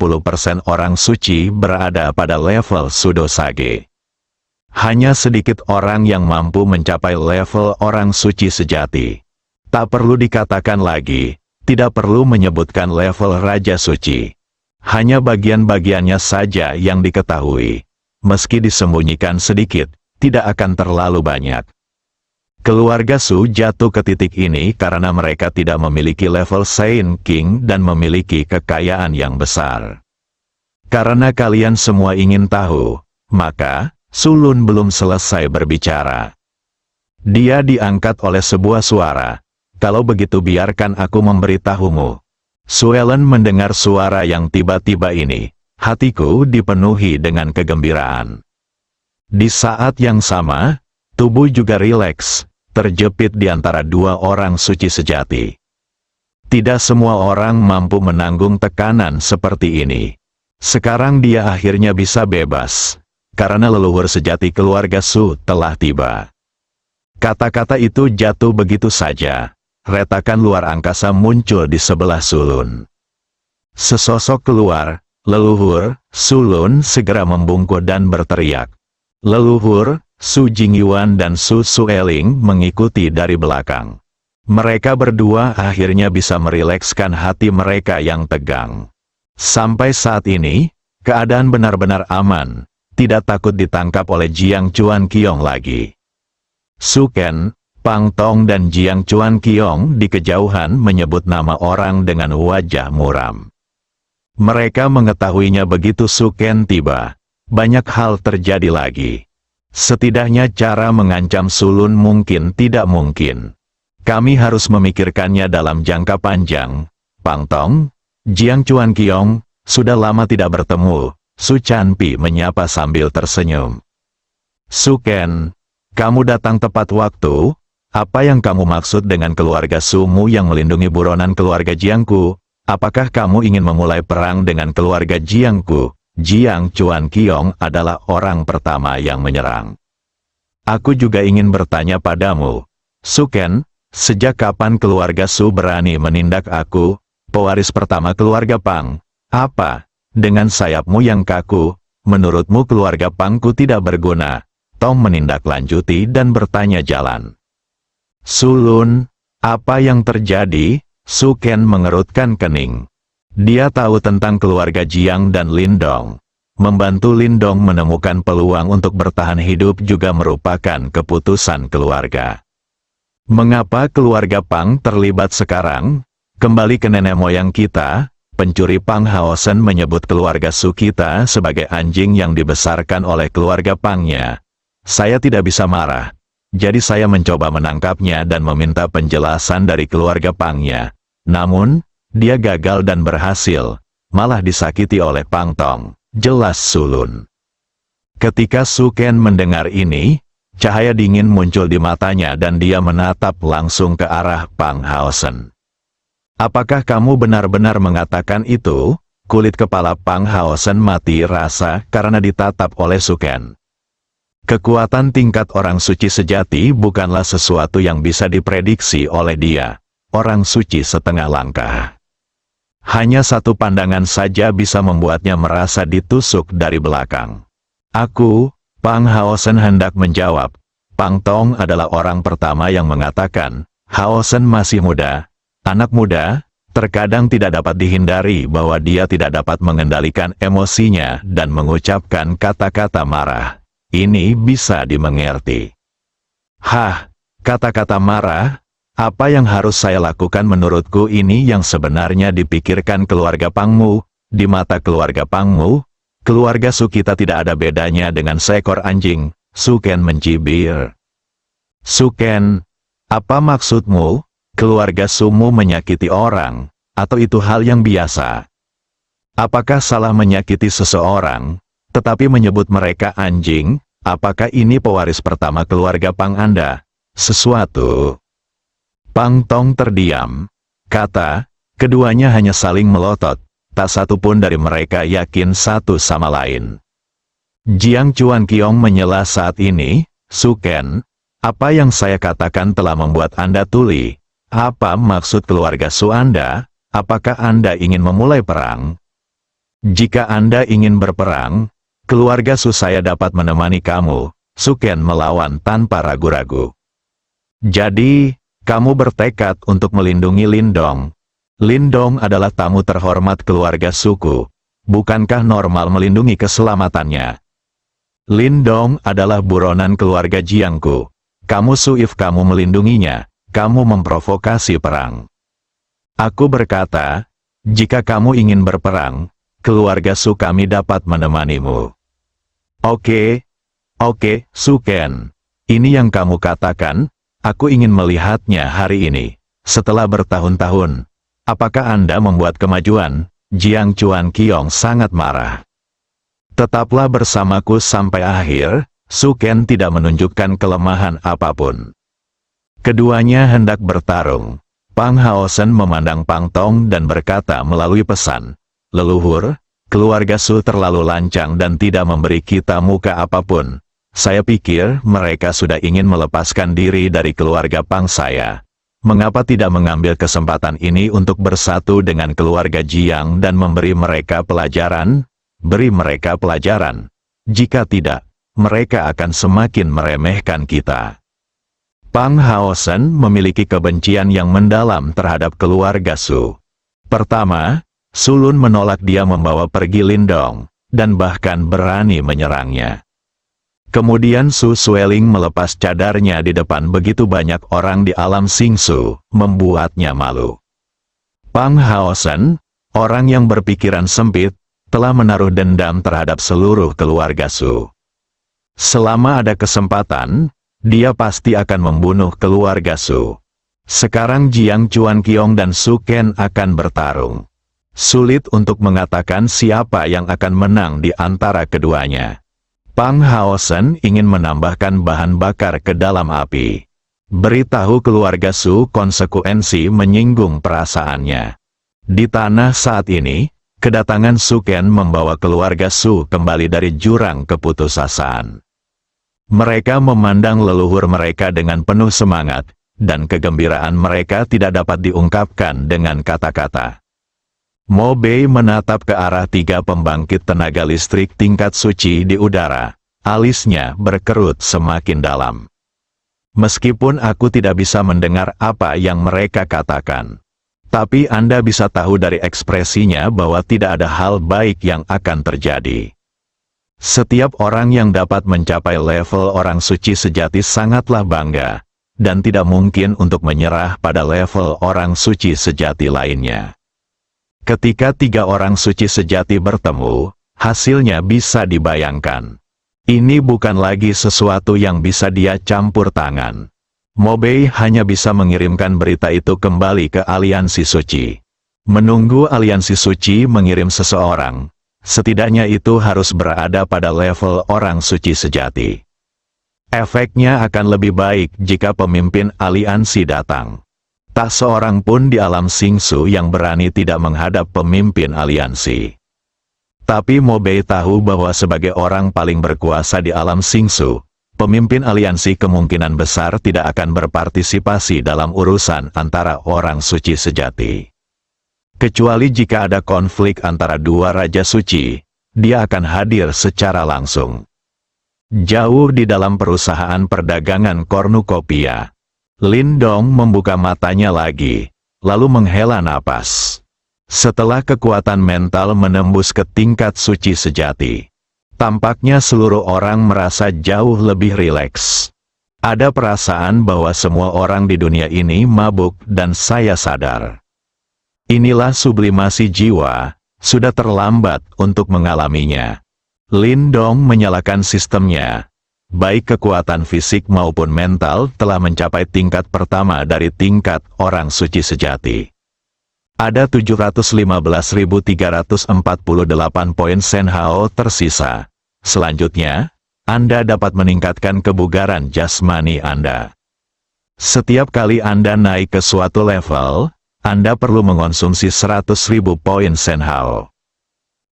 orang suci berada pada level Sudosage. Hanya sedikit orang yang mampu mencapai level orang suci sejati. Tak perlu dikatakan lagi, tidak perlu menyebutkan level Raja Suci. Hanya bagian-bagiannya saja yang diketahui. Meski disembunyikan sedikit, tidak akan terlalu banyak. Keluarga Su jatuh ke titik ini karena mereka tidak memiliki level Saint King dan memiliki kekayaan yang besar. Karena kalian semua ingin tahu, maka Sulun belum selesai berbicara. Dia diangkat oleh sebuah suara. Kalau begitu biarkan aku memberitahumu. Suelen mendengar suara yang tiba-tiba ini. Hatiku dipenuhi dengan kegembiraan. Di saat yang sama, tubuh juga rileks, terjepit di antara dua orang suci sejati. Tidak semua orang mampu menanggung tekanan seperti ini. Sekarang dia akhirnya bisa bebas. Karena leluhur sejati keluarga Su telah tiba. Kata-kata itu jatuh begitu saja. Retakan luar angkasa muncul di sebelah Sulun. Sesosok keluar, leluhur, Sulun segera membungkuk dan berteriak. Leluhur, Su Jingyuan dan Su Sueling mengikuti dari belakang. Mereka berdua akhirnya bisa merilekskan hati mereka yang tegang. Sampai saat ini, keadaan benar-benar aman. Tidak takut ditangkap oleh Jiang Chuan Qiong lagi. Su Ken, Pang Tong dan Jiang Chuan Qiong di kejauhan menyebut nama orang dengan wajah muram. Mereka mengetahuinya begitu Su Ken tiba. Banyak hal terjadi lagi. Setidaknya cara mengancam Sulun mungkin tidak mungkin. Kami harus memikirkannya dalam jangka panjang. Pang Tong, Jiang Chuan Qiong, sudah lama tidak bertemu. Su Chanpi menyapa sambil tersenyum. Su Ken, kamu datang tepat waktu. Apa yang kamu maksud dengan keluarga Sumu yang melindungi buronan keluarga Jiangku? Apakah kamu ingin memulai perang dengan keluarga Jiangku? Jiang Chuan Qiong adalah orang pertama yang menyerang. Aku juga ingin bertanya padamu, Su Ken, sejak kapan keluarga Su berani menindak aku, pewaris pertama keluarga Pang? Apa? Dengan sayapmu yang kaku, menurutmu keluarga Pangku tidak berguna? Tom menindaklanjuti dan bertanya jalan. Sulun, apa yang terjadi? Su Ken mengerutkan kening. Dia tahu tentang keluarga Jiang dan Lindong. Membantu Lindong menemukan peluang untuk bertahan hidup juga merupakan keputusan keluarga. Mengapa keluarga Pang terlibat sekarang? Kembali ke nenek moyang kita. Pencuri Pang Haosen menyebut keluarga Su kita sebagai anjing yang dibesarkan oleh keluarga Pangnya. Saya tidak bisa marah. Jadi saya mencoba menangkapnya dan meminta penjelasan dari keluarga Pangnya. Namun, dia gagal dan berhasil. Malah disakiti oleh Pang Tong. Jelas Sulun. Ketika Su Ken mendengar ini, cahaya dingin muncul di matanya dan dia menatap langsung ke arah Pang Haosen. Apakah kamu benar-benar mengatakan itu? Kulit kepala Pang Haosen mati rasa karena ditatap oleh Su Ken. Kekuatan tingkat orang suci sejati bukanlah sesuatu yang bisa diprediksi oleh dia. Orang suci setengah langkah. Hanya satu pandangan saja bisa membuatnya merasa ditusuk dari belakang. Aku, Pang Haosen hendak menjawab. Pang Tong adalah orang pertama yang mengatakan, Haosen masih muda. Anak muda, terkadang tidak dapat dihindari bahwa dia tidak dapat mengendalikan emosinya dan mengucapkan kata-kata marah. Ini bisa dimengerti. Hah, kata-kata marah? Apa yang harus saya lakukan menurutku ini yang sebenarnya dipikirkan keluarga Pangmu? Di mata keluarga Pangmu, keluarga Su kita tidak ada bedanya dengan seekor anjing. Su Ken mencibir. Su Ken, apa maksudmu? Keluarga Sumu menyakiti orang, atau itu hal yang biasa? Apakah salah menyakiti seseorang, tetapi menyebut mereka anjing? Apakah ini pewaris pertama keluarga Pang Anda? Sesuatu. Pang Tong terdiam. Kata, keduanya hanya saling melotot, tak satu pun dari mereka yakin satu sama lain. Jiang Chuan Qiong menyela saat ini, Su Ken, apa yang saya katakan telah membuat Anda tuli. Apa maksud keluarga Su Anda? Apakah Anda ingin memulai perang? Jika Anda ingin berperang, keluarga Su saya dapat menemani kamu, Su Ken melawan tanpa ragu-ragu. Jadi, kamu bertekad untuk melindungi Lindong. Lindong adalah tamu terhormat keluarga suku. Bukankah normal melindungi keselamatannya? Lindong adalah buronan keluarga Jiangku. Kamu Suif kamu melindunginya, kamu memprovokasi perang. Aku berkata, jika kamu ingin berperang, keluarga Su kami dapat menemanimu. Oke, Su Ken. Ini yang kamu katakan, aku ingin melihatnya hari ini. Setelah bertahun-tahun, apakah Anda membuat kemajuan? Jiang Chuan Qiong sangat marah. Tetaplah bersamaku sampai akhir, Su Ken tidak menunjukkan kelemahan apapun. Keduanya hendak bertarung. Pang Haosen memandang Pang Tong dan berkata melalui pesan, "Leluhur, keluarga Su terlalu lancang dan tidak memberi kita muka apapun. Saya pikir mereka sudah ingin melepaskan diri dari keluarga Pang saya. Mengapa tidak mengambil kesempatan ini untuk bersatu dengan keluarga Jiang dan memberi mereka pelajaran? Beri mereka pelajaran. Jika tidak, mereka akan semakin meremehkan kita." Pang Haosen memiliki kebencian yang mendalam terhadap keluarga Su. Pertama, Su Lun menolak dia membawa pergi Lindong, dan bahkan berani menyerangnya. Kemudian Su Sueling melepas cadarnya di depan begitu banyak orang di alam Xingsu, membuatnya malu. Pang Haosen, orang yang berpikiran sempit, telah menaruh dendam terhadap seluruh keluarga Su. Selama ada kesempatan, dia pasti akan membunuh keluarga Su. Sekarang Jiang Chuan Qiong dan Su Ken akan bertarung. Sulit untuk mengatakan siapa yang akan menang di antara keduanya. Pang Haosen ingin menambahkan bahan bakar ke dalam api. Beritahu keluarga Su konsekuensi menyinggung perasaannya. Di tanah saat ini, kedatangan Su Ken membawa keluarga Su kembali dari jurang keputusasaan. Mereka memandang leluhur mereka dengan penuh semangat, dan kegembiraan mereka tidak dapat diungkapkan dengan kata-kata. Mo Bei menatap ke arah 3 pembangkit tenaga listrik tingkat suci di udara. Alisnya berkerut semakin dalam. Meskipun aku tidak bisa mendengar apa yang mereka katakan, tapi Anda bisa tahu dari ekspresinya bahwa tidak ada hal baik yang akan terjadi. Setiap orang yang dapat mencapai level orang suci sejati sangatlah bangga, dan tidak mungkin untuk menyerah pada level orang suci sejati lainnya. Ketika 3 orang suci sejati bertemu, hasilnya bisa dibayangkan. Ini bukan lagi sesuatu yang bisa dia campur tangan. Mo Bei hanya bisa mengirimkan berita itu kembali ke aliansi suci. Menunggu aliansi suci mengirim seseorang, setidaknya itu harus berada pada level orang suci sejati. Efeknya akan lebih baik jika pemimpin aliansi datang. Tak seorang pun di alam Xingsu yang berani tidak menghadap pemimpin aliansi. Tapi Mo Bei tahu bahwa sebagai orang paling berkuasa di alam Xingsu, pemimpin aliansi kemungkinan besar tidak akan berpartisipasi dalam urusan antara orang suci sejati. Kecuali jika ada konflik antara 2 raja suci, dia akan hadir secara langsung. Jauh di dalam perusahaan perdagangan kornukopia, Lindong membuka matanya lagi, lalu menghela napas. Setelah kekuatan mental menembus ke tingkat suci sejati, tampaknya seluruh orang merasa jauh lebih rileks. Ada perasaan bahwa semua orang di dunia ini mabuk dan saya sadar. Inilah sublimasi jiwa, sudah terlambat untuk mengalaminya. Lindong menyalakan sistemnya. Baik kekuatan fisik maupun mental telah mencapai tingkat pertama dari tingkat orang suci sejati. Ada 715.348 poin Senhao tersisa. Selanjutnya, Anda dapat meningkatkan kebugaran jasmani Anda. Setiap kali Anda naik ke suatu level, Anda perlu mengonsumsi 100.000 poin Senhao.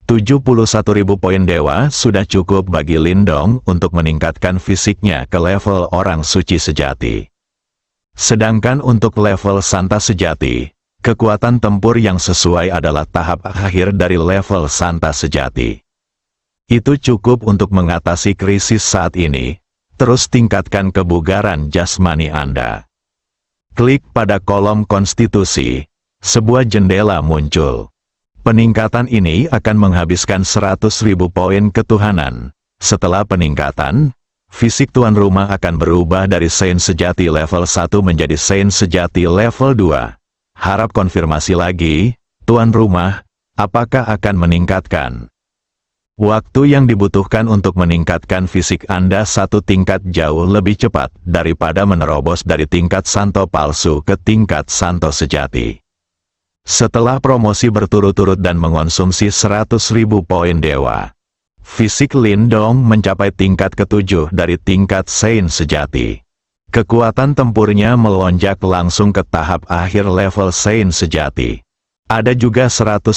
71.000 poin dewa sudah cukup bagi Lindong untuk meningkatkan fisiknya ke level orang suci sejati. Sedangkan untuk level Santa Sejati, kekuatan tempur yang sesuai adalah tahap akhir dari level Santa Sejati. Itu cukup untuk mengatasi krisis saat ini. Terus tingkatkan kebugaran jasmani Anda. Klik pada kolom konstitusi, sebuah jendela muncul. Peningkatan ini akan menghabiskan 100.000 poin ketuhanan. Setelah peningkatan, fisik tuan rumah akan berubah dari Saint Sejati level 1 menjadi Saint Sejati level 2. Harap konfirmasi lagi, tuan rumah, apakah akan meningkatkan? Waktu yang dibutuhkan untuk meningkatkan fisik Anda satu tingkat jauh lebih cepat daripada menerobos dari tingkat santo palsu ke tingkat santo sejati. Setelah promosi berturut-turut dan mengonsumsi 100.000 poin dewa, fisik Lindong mencapai tingkat ke-7 dari tingkat Saint sejati. Kekuatan tempurnya melonjak langsung ke tahap akhir level Saint sejati. Ada juga 110.000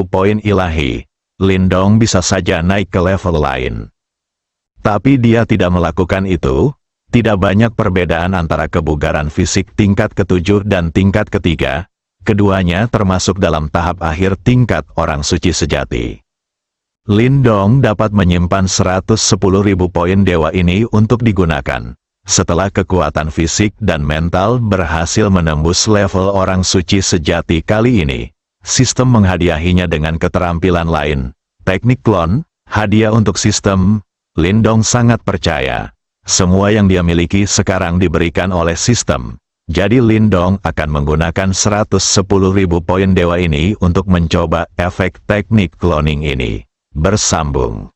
poin ilahi. Lindong bisa saja naik ke level lain. Tapi dia tidak melakukan itu. Tidak banyak perbedaan antara kebugaran fisik tingkat ke-7 dan tingkat ke-3. Keduanya termasuk dalam tahap akhir tingkat orang suci sejati. Lindong dapat menyimpan 110.000 poin dewa ini untuk digunakan. Setelah kekuatan fisik dan mental berhasil menembus level orang suci sejati kali ini, sistem menghadiahinya dengan keterampilan lain. Teknik klon, hadiah untuk sistem. Lindong sangat percaya. Semua yang dia miliki sekarang diberikan oleh sistem. Jadi Lindong akan menggunakan 110.000 poin dewa ini untuk mencoba efek teknik cloning ini. Bersambung.